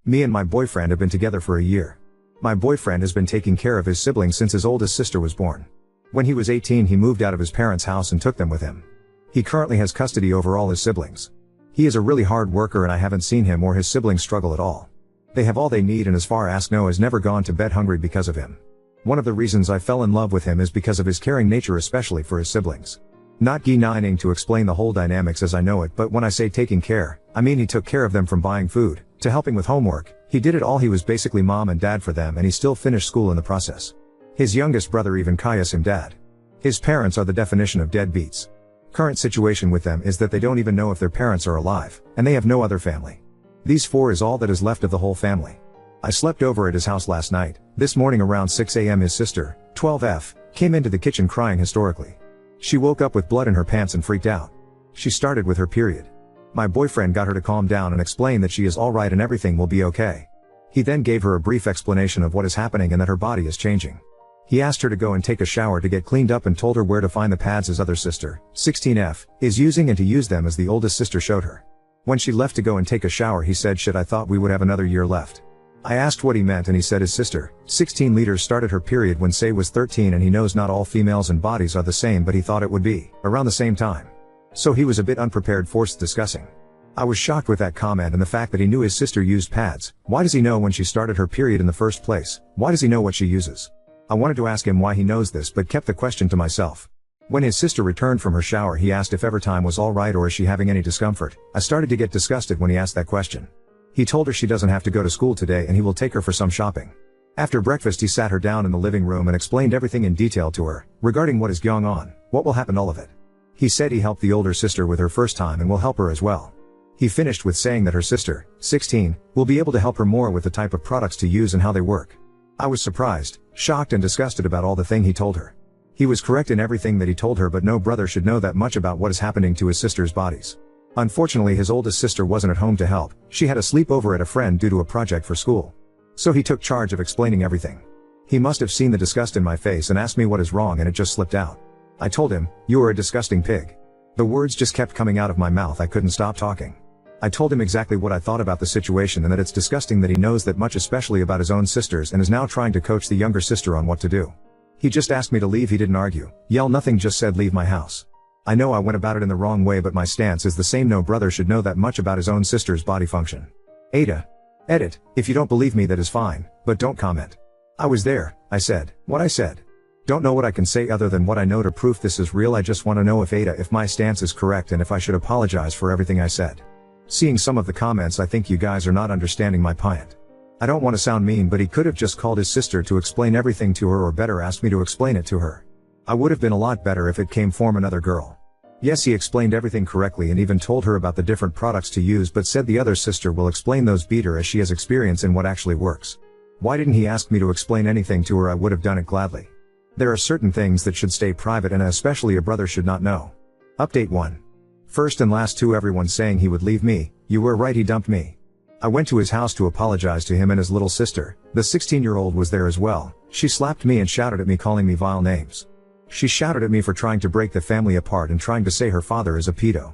Me and my boyfriend have been together for a year. My boyfriend has been taking care of his siblings since his oldest sister was born. When he was 18, he moved out of his parents' house and took them with him. He currently has custody over all his siblings. He is a really hard worker and I haven't seen him or his siblings struggle at all. They have all they need and as far as Noah has never gone to bed hungry because of him. One of the reasons I fell in love with him is because of his caring nature, especially for his siblings. Not gaining to explain the whole dynamics as I know it, but when I say taking care, I mean he took care of them from buying food, to helping with homework. He did it all. He was basically mom and dad for them and he still finished school in the process. His youngest brother even calls him dad. His parents are the definition of deadbeats. Current situation with them is that they don't even know if their parents are alive, and they have no other family. These four is all that is left of the whole family. I slept over at his house last night. This morning around 6 a.m. his sister, 12F, came into the kitchen crying hysterically. She woke up with blood in her pants and freaked out. She started with her period. My boyfriend got her to calm down and explain that she is alright and everything will be okay. He then gave her a brief explanation of what is happening and that her body is changing. He asked her to go and take a shower to get cleaned up and told her where to find the pads his other sister, 16F, is using and to use them as the oldest sister showed her. When she left to go and take a shower he said, "Shit, I thought we would have another year left." I asked what he meant and he said his sister, 16 liters, started her period when Say was 13 and he knows not all females and bodies are the same, but he thought it would be around the same time. So he was a bit unprepared for discussing. I was shocked with that comment and the fact that he knew his sister used pads. Why does he know when she started her period in the first place? Why does he know what she uses? I wanted to ask him why he knows this but kept the question to myself. When his sister returned from her shower he asked if Evertime was alright or is she having any discomfort. I started to get disgusted when he asked that question. He told her she doesn't have to go to school today and he will take her for some shopping. After breakfast he sat her down in the living room and explained everything in detail to her, regarding what is going on, what will happen, all of it. He said he helped the older sister with her first time and will help her as well. He finished with saying that her sister, 16, will be able to help her more with the type of products to use and how they work. I was surprised, shocked and disgusted about all the thing he told her. He was correct in everything that he told her, but no brother should know that much about what is happening to his sister's bodies. Unfortunately his oldest sister wasn't at home to help. She had a sleepover at a friend due to a project for school. So he took charge of explaining everything. He must have seen the disgust in my face and asked me what is wrong and it just slipped out. I told him, "You are a disgusting pig." The words just kept coming out of my mouth. I couldn't stop talking. I told him exactly what I thought about the situation and that it's disgusting that he knows that much, especially about his own sisters, and is now trying to coach the younger sister on what to do. He just asked me to leave. He didn't argue, yell, nothing, just said leave my house. I know I went about it in the wrong way, but my stance is the same. No brother should know that much about his own sister's body function. Ada. Edit, if you don't believe me that is fine, but don't comment. I was there, I said what I said. Don't know what I can say other than what I know to prove this is real. I just want to know if my stance is correct and if I should apologize for everything I said. Seeing some of the comments, I think you guys are not understanding my point. I don't want to sound mean, but he could have just called his sister to explain everything to her, or better asked me to explain it to her. I would have been a lot better if it came from another girl. Yes, he explained everything correctly and even told her about the different products to use, but said the other sister will explain those better as she has experience in what actually works. Why didn't he ask me to explain anything to her? I would have done it gladly. There are certain things that should stay private and especially a brother should not know. Update 1. First and last 2, everyone saying he would leave me. You were right, he dumped me. I went to his house to apologize to him and his little sister, the 16-year-old, was there as well. She slapped me and shouted at me, calling me vile names. She shouted at me for trying to break the family apart and trying to say her father is a pedo.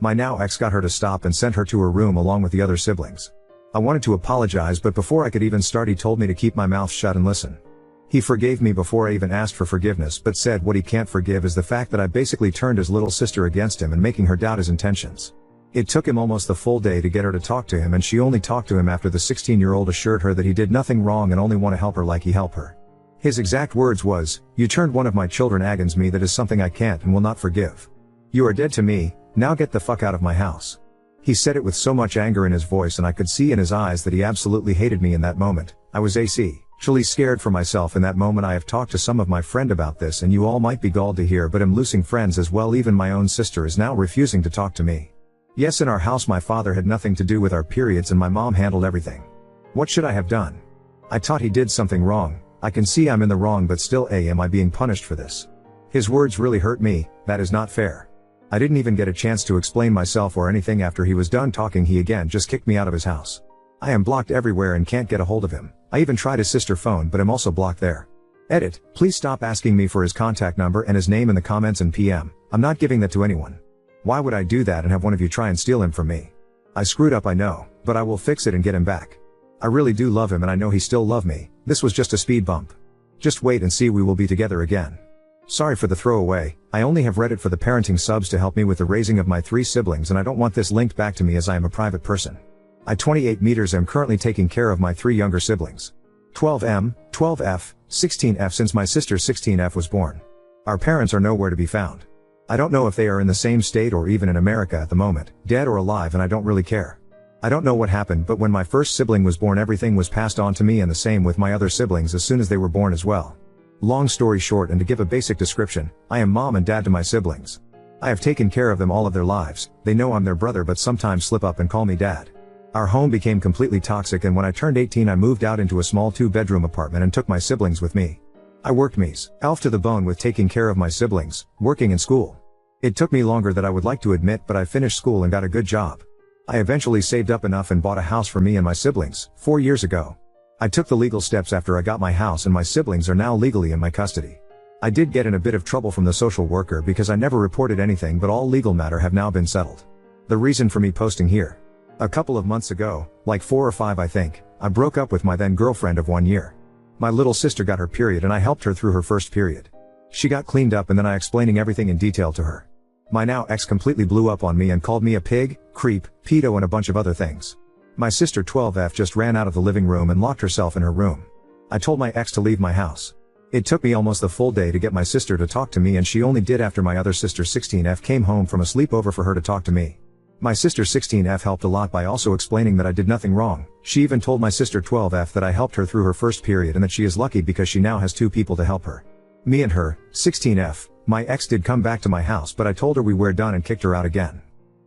My now ex got her to stop and sent her to her room along with the other siblings. I wanted to apologize, but before I could even start he told me to keep my mouth shut and listen. He forgave me before I even asked for forgiveness, but said what he can't forgive is the fact that I basically turned his little sister against him and making her doubt his intentions. It took him almost the full day to get her to talk to him, and she only talked to him after the 16-year-old assured her that he did nothing wrong and only want to help her like he helped her. His exact words was, "You turned one of my children against me. That is something I can't and will not forgive. You are dead to me, now get the fuck out of my house." He said it with so much anger in his voice and I could see in his eyes that he absolutely hated me in that moment. I was actually scared for myself in that moment. I have talked to some of my friend about this and you all might be galled to hear, but I'm losing friends as well. Even my own sister is now refusing to talk to me. Yes, in our house my father had nothing to do with our periods and my mom handled everything. What should I have done? I thought he did something wrong. I can see I'm in the wrong, but still am I being punished for this? His words really hurt me. That is not fair. I didn't even get a chance to explain myself or anything. After he was done talking he again just kicked me out of his house. I am blocked everywhere and can't get a hold of him. I even tried his sister phone, but I'm also blocked there. Edit, please stop asking me for his contact number and his name in the comments and PM. I'm not giving that to anyone. Why would I do that and have one of you try and steal him from me? I screwed up, I know, but I will fix it and get him back. I really do love him and I know he still love me. This was just a speed bump. Just wait and see, we will be together again. Sorry for the throwaway, I only have Reddit for the parenting subs to help me with the raising of my 3 siblings and I don't want this linked back to me as I am a private person. I 28 meters am currently taking care of my 3 younger siblings. 12M, 12F, 16F since my sister 16F was born. Our parents are nowhere to be found. I don't know if they are in the same state or even in America at the moment, dead or alive, and I don't really care. I don't know what happened, but when my first sibling was born everything was passed on to me, and the same with my other siblings as soon as they were born as well. Long story short, and to give a basic description, I am mom and dad to my siblings. I have taken care of them all of their lives. They know I'm their brother but sometimes slip up and call me dad. Our home became completely toxic, and when I turned 18 I moved out into a small 2-bedroom apartment and took my siblings with me. I worked myself to the bone with taking care of my siblings, working in school. It took me longer than I would like to admit, but I finished school and got a good job. I eventually saved up enough and bought a house for me and my siblings, 4 years ago. I took the legal steps after I got my house and my siblings are now legally in my custody. I did get in a bit of trouble from the social worker because I never reported anything, but all legal matter have now been settled. The reason for me posting here. A couple of months ago, like 4 or 5 I think, I broke up with my then girlfriend of 1 year. My little sister got her period and I helped her through her first period. She got cleaned up and then I explaining everything in detail to her. My now ex completely blew up on me and called me a pig, creep, pedo and a bunch of other things. My sister 12F just ran out of the living room and locked herself in her room. I told my ex to leave my house. It took me almost the full day to get my sister to talk to me, and she only did after my other sister 16F came home from a sleepover for her to talk to me. My sister 16F helped a lot by also explaining that I did nothing wrong. She even told my sister 12F that I helped her through her first period and that she is lucky because she now has 2 people to help her. Me and her, 16F, my ex did come back to my house, but I told her we were done and kicked her out again.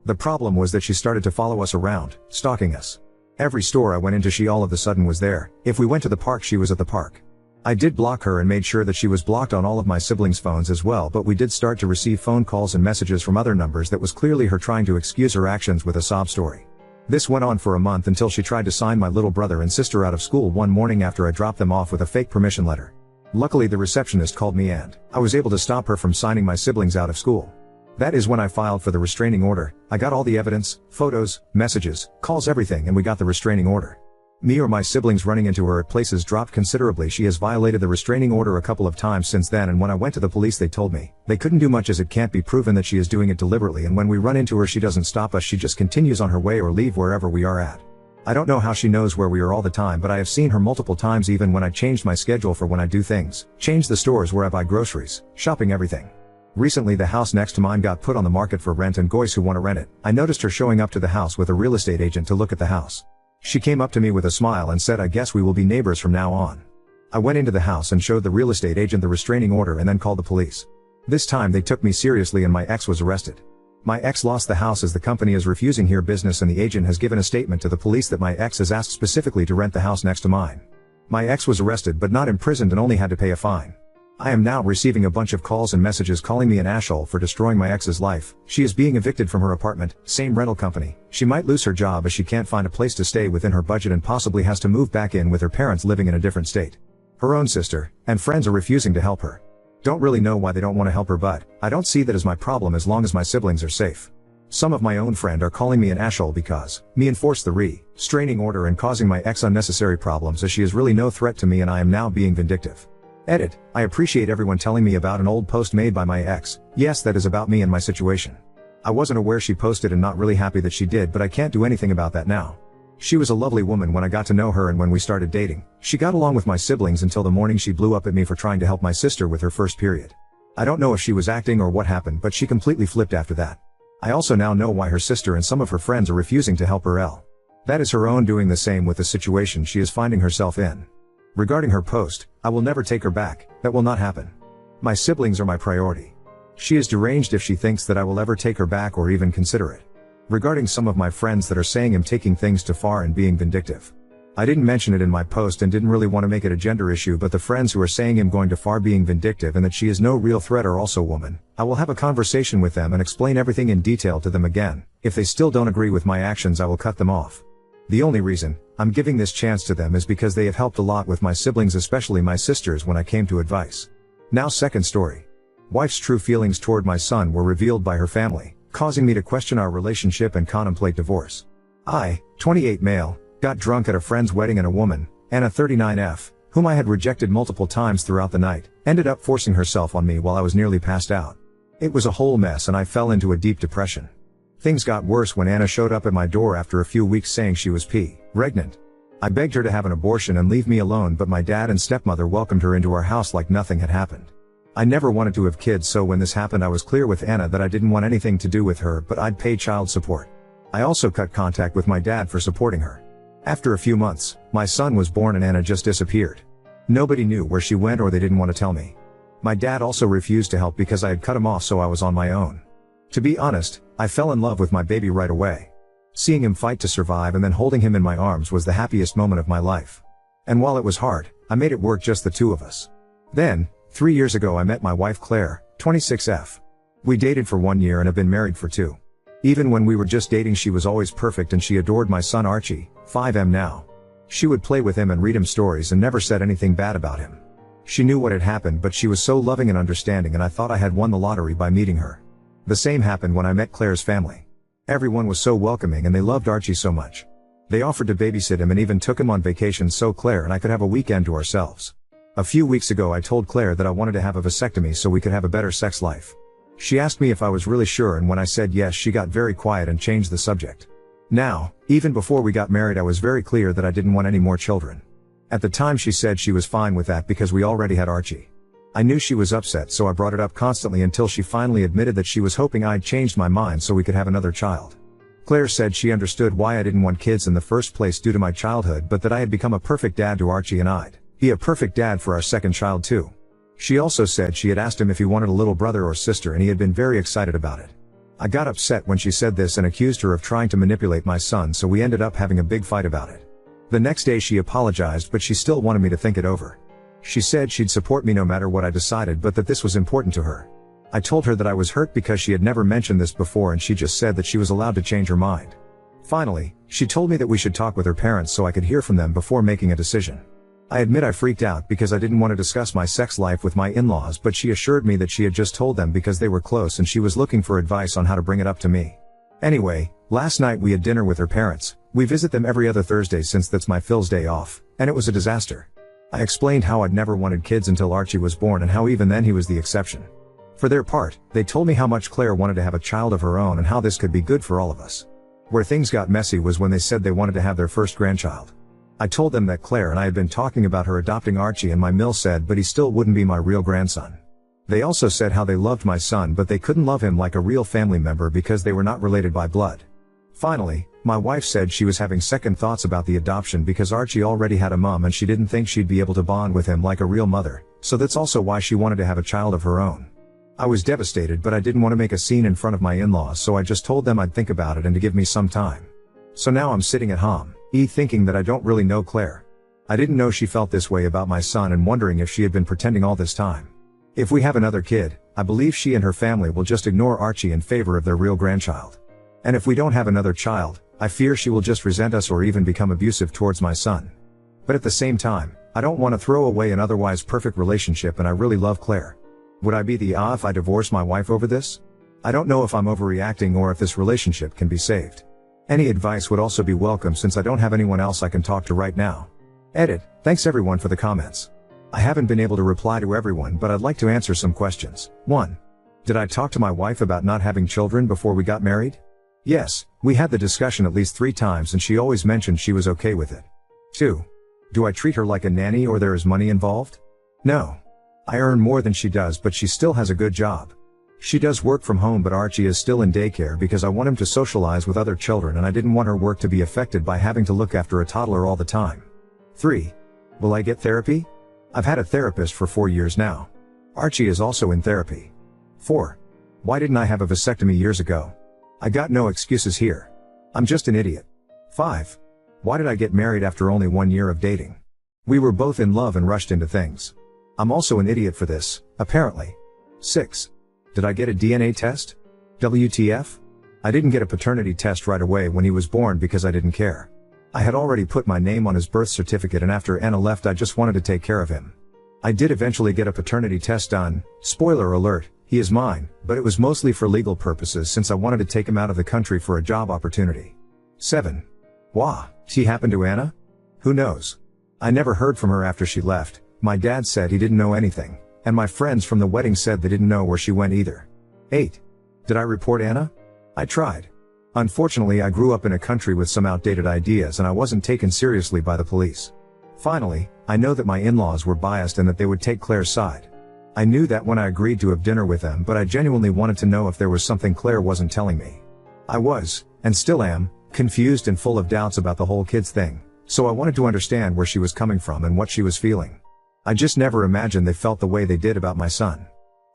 The problem was that she started to follow us around, stalking us. Every store I went into she all of a sudden was there. If we went to the park she was at the park. I did block her and made sure that she was blocked on all of my siblings' phones as well, but we did start to receive phone calls and messages from other numbers that was clearly her trying to excuse her actions with a sob story. This went on for a month until she tried to sign my little brother and sister out of school one morning after I dropped them off with a fake permission letter. Luckily the receptionist called me and I was able to stop her from signing my siblings out of school. That is when I filed for the restraining order. I got all the evidence, photos, messages, calls, everything, and we got the restraining order. Me or my siblings running into her at places dropped considerably. She has violated the restraining order a couple of times since then, and when I went to the police they told me they couldn't do much as it can't be proven that she is doing it deliberately, and when we run into her she doesn't stop us, she just continues on her way or leave wherever we are at. I don't know how she knows where we are all the time, but I have seen her multiple times even when I changed my schedule for when I do things, change the stores where I buy groceries, shopping, everything. Recently the house next to mine got put on the market for rent and guys who want to rent it. I noticed her showing up to the house with a real estate agent to look at the house. She came up to me with a smile and said, "I guess we will be neighbors from now on." I went into the house and showed the real estate agent the restraining order and then called the police. This time they took me seriously and my ex was arrested. My ex lost the house as the company is refusing here business, and the agent has given a statement to the police that my ex has asked specifically to rent the house next to mine. My ex was arrested but not imprisoned and only had to pay a fine. I am now receiving a bunch of calls and messages calling me an asshole for destroying my ex's life. She is being evicted from her apartment, same rental company. She might lose her job as she can't find a place to stay within her budget and possibly has to move back in with her parents living in a different state. Her own sister and friends are refusing to help her. Don't really know why they don't want to help her, but I don't see that as my problem as long as my siblings are safe. Some of my own friend are calling me an asshole because me enforced the restraining order and causing my ex unnecessary problems, as she is really no threat to me and I am now being vindictive. Edit. I appreciate everyone telling me about an old post made by my ex. Yes, that is about me and my situation. I wasn't aware she posted and not really happy that she did, but I can't do anything about that now. She was a lovely woman when I got to know her, and when we started dating, she got along with my siblings until the morning she blew up at me for trying to help my sister with her first period. I don't know if she was acting or what happened, but she completely flipped after that. I also now know why her sister and some of her friends are refusing to help her. That is her own doing, the same with the situation she is finding herself in. Regarding her post, I will never take her back. That will not happen. My siblings are my priority. She is deranged if she thinks that I will ever take her back or even consider it. Regarding some of my friends that are saying I'm taking things too far and being vindictive. I didn't mention it in my post and didn't really want to make it a gender issue, but the friends who are saying I'm going too far being vindictive and that she is no real threat are also women. I will have a conversation with them and explain everything in detail to them again. If they still don't agree with my actions, I will cut them off. The only reason I'm giving this chance to them is because they have helped a lot with my siblings, especially my sisters, when I came to advice. Now, second story. Wife's true feelings toward my son were revealed by her family, causing me to question our relationship and contemplate divorce. I, 28 male, Got drunk at a friend's wedding and a woman, Anna 39F, whom I had rejected multiple times throughout the night, ended up forcing herself on me while I was nearly passed out. It was a whole mess and I fell into a deep depression. Things got worse when Anna showed up at my door after a few weeks saying she was pregnant. I begged her to have an abortion and leave me alone, but my dad and stepmother welcomed her into our house like nothing had happened. I never wanted to have kids, so when this happened I was clear with Anna that I didn't want anything to do with her, but I'd pay child support. I also cut contact with my dad for supporting her. After a few months, my son was born and Anna just disappeared. Nobody knew where she went or they didn't want to tell me. My dad also refused to help because I had cut him off, so I was on my own. To be honest, I fell in love with my baby right away. Seeing him fight to survive and then holding him in my arms was the happiest moment of my life. And while it was hard, I made it work, just the two of us. Then, 3 years ago I met my wife Claire, 26F. We dated for 1 year and have been married for 2. Even when we were just dating she was always perfect and she adored my son Archie, 5M now. She would play with him and read him stories and never said anything bad about him. She knew what had happened, but she was so loving and understanding, and I thought I had won the lottery by meeting her. The same happened when I met Claire's family. Everyone was so welcoming and they loved Archie so much. They offered to babysit him and even took him on vacation so Claire and I could have a weekend to ourselves. A few weeks ago I told Claire that I wanted to have a vasectomy so we could have a better sex life. She asked me if I was really sure, and when I said yes she got very quiet and changed the subject. Now, even before we got married I was very clear that I didn't want any more children. At the time she said she was fine with that because we already had Archie. I knew she was upset, so I brought it up constantly until she finally admitted that she was hoping I'd changed my mind so we could have another child. Claire said she understood why I didn't want kids in the first place due to my childhood, but that I had become a perfect dad to Archie and I'd be a perfect dad for our second child too. She also said she had asked him if he wanted a little brother or sister and he had been very excited about it. I got upset when she said this and accused her of trying to manipulate my son, so we ended up having a big fight about it. The next day she apologized, but she still wanted me to think it over. She said she'd support me no matter what I decided, but that this was important to her. I told her that I was hurt because she had never mentioned this before and she just said that she was allowed to change her mind. Finally, she told me that we should talk with her parents so I could hear from them before making a decision. I admit I freaked out because I didn't want to discuss my sex life with my in-laws, but she assured me that she had just told them because they were close and she was looking for advice on how to bring it up to me. Anyway, last night we had dinner with her parents. We visit them every other Thursday since that's my Phil's day off, and it was a disaster. I explained how I'd never wanted kids until Archie was born and how even then he was the exception. For their part, they told me how much Claire wanted to have a child of her own and how this could be good for all of us. Where things got messy was when they said they wanted to have their first grandchild. I told them that Claire and I had been talking about her adopting Archie, and my mill said but he still wouldn't be my real grandson. They also said how they loved my son but they couldn't love him like a real family member because they were not related by blood. Finally, my wife said she was having second thoughts about the adoption because Archie already had a mom and she didn't think she'd be able to bond with him like a real mother, so that's also why she wanted to have a child of her own. I was devastated, but I didn't want to make a scene in front of my in-laws, so I just told them I'd think about it and to give me some time. So now I'm sitting at home, thinking that I don't really know Claire. I didn't know she felt this way about my son and wondering if she had been pretending all this time. If we have another kid, I believe she and her family will just ignore Archie in favor of their real grandchild. And if we don't have another child, I fear she will just resent us or even become abusive towards my son. But at the same time, I don't want to throw away an otherwise perfect relationship and I really love Claire. Would I be the if I divorce my wife over this? I don't know if I'm overreacting or if this relationship can be saved. Any advice would also be welcome since I don't have anyone else I can talk to right now. Edit. Thanks everyone for the comments. I haven't been able to reply to everyone, but I'd like to answer some questions. 1. Did I talk to my wife about not having children before we got married? Yes, we had the discussion at least 3 times and she always mentioned she was okay with it. 2. Do I treat her like a nanny or there is money involved? No. I earn more than she does, but she still has a good job. She does work from home, but Archie is still in daycare because I want him to socialize with other children and I didn't want her work to be affected by having to look after a toddler all the time. 3. Will I get therapy? I've had a therapist for 4 years now. Archie is also in therapy. 4. Why didn't I have a vasectomy years ago? I got no excuses here. I'm just an idiot. 5. Why did I get married after only 1 year of dating? We were both in love and rushed into things. I'm also an idiot for this, apparently. 6. Did I get a DNA test? WTF? I didn't get a paternity test right away when he was born because I didn't care. I had already put my name on his birth certificate and after Anna left I just wanted to take care of him. I did eventually get a paternity test done. Spoiler alert, he is mine, but it was mostly for legal purposes since I wanted to take him out of the country for a job opportunity. 7. Wow, T happened to Anna? Who knows? I never heard from her after she left. My dad said he didn't know anything, and my friends from the wedding said they didn't know where she went either. 8. Did I report Anna? I tried. Unfortunately, I grew up in a country with some outdated ideas and I wasn't taken seriously by the police. Finally, I know that my in-laws were biased and that they would take Claire's side. I knew that when I agreed to have dinner with them, but I genuinely wanted to know if there was something Claire wasn't telling me. I was, and still am, confused and full of doubts about the whole kids thing, so I wanted to understand where she was coming from and what she was feeling. I just never imagined they felt the way they did about my son.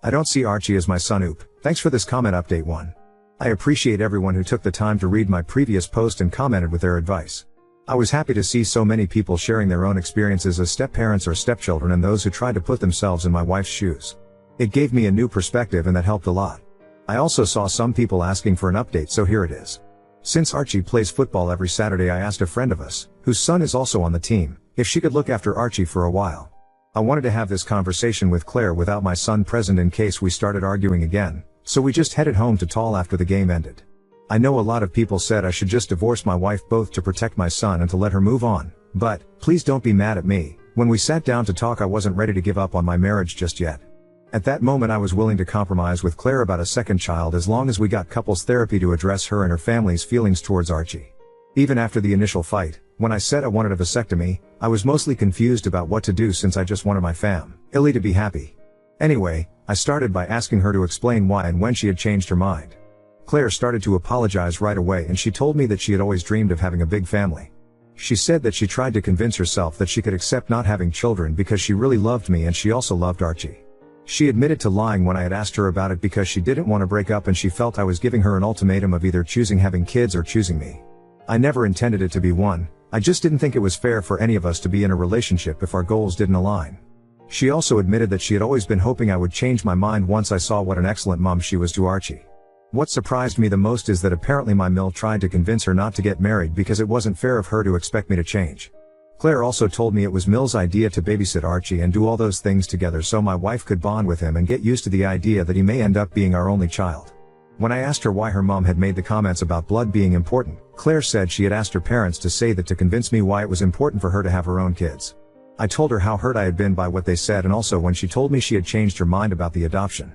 I don't see Archie as my son. Oop. Thanks for this comment update 1. I appreciate everyone who took the time to read my previous post and commented with their advice. I was happy to see so many people sharing their own experiences as step-parents or stepchildren and those who tried to put themselves in my wife's shoes. It gave me a new perspective and that helped a lot. I also saw some people asking for an update, so here it is. Since Archie plays football every Saturday, I asked a friend of us, whose son is also on the team, if she could look after Archie for a while. I wanted to have this conversation with Claire without my son present in case we started arguing again, so we just headed home to Tall after the game ended. I know a lot of people said I should just divorce my wife both to protect my son and to let her move on, but, please don't be mad at me, when we sat down to talk I wasn't ready to give up on my marriage just yet. At that moment I was willing to compromise with Claire about a second child as long as we got couples therapy to address her and her family's feelings towards Archie. Even after the initial fight, when I said I wanted a vasectomy, I was mostly confused about what to do since I just wanted my family to be happy. Anyway, I started by asking her to explain why and when she had changed her mind. Claire started to apologize right away and she told me that she had always dreamed of having a big family. She said that she tried to convince herself that she could accept not having children because she really loved me and she also loved Archie. She admitted to lying when I had asked her about it because she didn't want to break up and she felt I was giving her an ultimatum of either choosing having kids or choosing me. I never intended it to be one, I just didn't think it was fair for any of us to be in a relationship if our goals didn't align. She also admitted that she had always been hoping I would change my mind once I saw what an excellent mom she was to Archie. What surprised me the most is that apparently my mill tried to convince her not to get married because it wasn't fair of her to expect me to change. Claire also told me it was Mill's idea to babysit Archie and do all those things together so my wife could bond with him and get used to the idea that he may end up being our only child. When I asked her why her mom had made the comments about blood being important, Claire said she had asked her parents to say that to convince me why it was important for her to have her own kids. I told her how hurt I had been by what they said and also when she told me she had changed her mind about the adoption.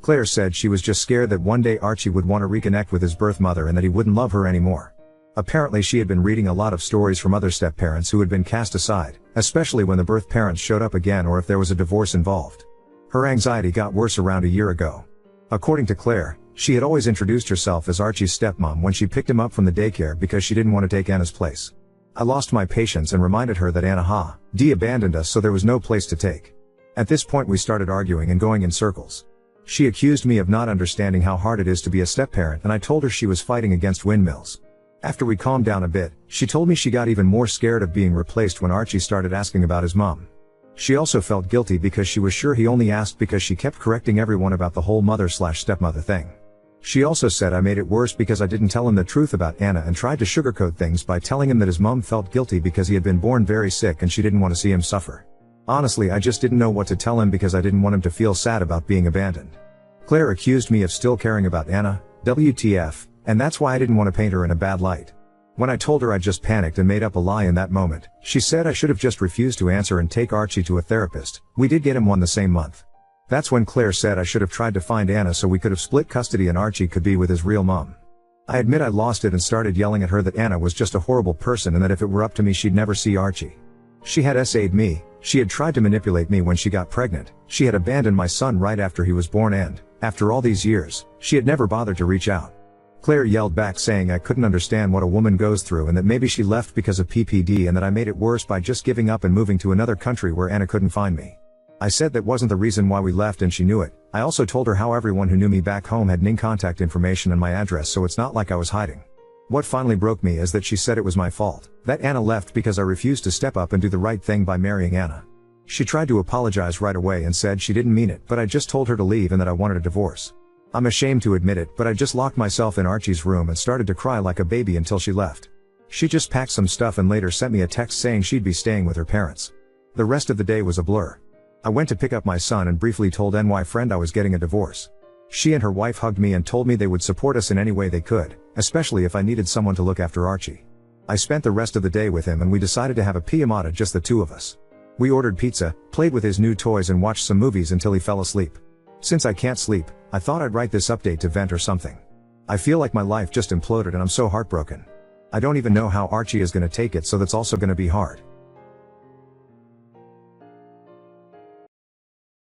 Claire said she was just scared that one day Archie would want to reconnect with his birth mother and that he wouldn't love her anymore. Apparently she had been reading a lot of stories from other step-parents who had been cast aside, especially when the birth parents showed up again or if there was a divorce involved. Her anxiety got worse around a year ago. According to Claire, she had always introduced herself as Archie's stepmom when she picked him up from the daycare because she didn't want to take Anna's place. I lost my patience and reminded her that Anna had abandoned us so there was no place to take. At this point we started arguing and going in circles. She accused me of not understanding how hard it is to be a step-parent and I told her she was fighting against windmills. After we calmed down a bit, she told me she got even more scared of being replaced when Archie started asking about his mom. She also felt guilty because she was sure he only asked because she kept correcting everyone about the whole mother/stepmother thing. She also said I made it worse because I didn't tell him the truth about Anna and tried to sugarcoat things by telling him that his mom felt guilty because he had been born very sick and she didn't want to see him suffer. Honestly, I just didn't know what to tell him because I didn't want him to feel sad about being abandoned. Claire accused me of still caring about Anna, WTF, and that's why I didn't want to paint her in a bad light. When I told her I just panicked and made up a lie in that moment, she said I should have just refused to answer and take Archie to a therapist. We did get him one the same month. That's when Claire said I should have tried to find Anna so we could have split custody and Archie could be with his real mom. I admit I lost it and started yelling at her that Anna was just a horrible person and that if it were up to me she'd never see Archie. She had SA'd me, she had tried to manipulate me when she got pregnant, she had abandoned my son right after he was born and, after all these years, she had never bothered to reach out. Claire yelled back saying I couldn't understand what a woman goes through and that maybe she left because of PPD and that I made it worse by just giving up and moving to another country where Anna couldn't find me. I said that wasn't the reason why we left and she knew it. I also told her how everyone who knew me back home had NING contact information and my address so it's not like I was hiding. What finally broke me is that she said it was my fault, that Anna left because I refused to step up and do the right thing by marrying Anna. She tried to apologize right away and said she didn't mean it, but I just told her to leave and that I wanted a divorce. I'm ashamed to admit it, but I just locked myself in Archie's room and started to cry like a baby until she left. She just packed some stuff and later sent me a text saying she'd be staying with her parents. The rest of the day was a blur. I went to pick up my son and briefly told NY friend I was getting a divorce. She and her wife hugged me and told me they would support us in any way they could, especially if I needed someone to look after Archie. I spent the rest of the day with him and we decided to have a pijamada, just the two of us. We ordered pizza, played with his new toys and watched some movies until he fell asleep. Since I can't sleep, I thought I'd write this update to vent or something. I feel like my life just imploded and I'm so heartbroken. I don't even know how Archie is gonna take it, so that's also gonna be hard.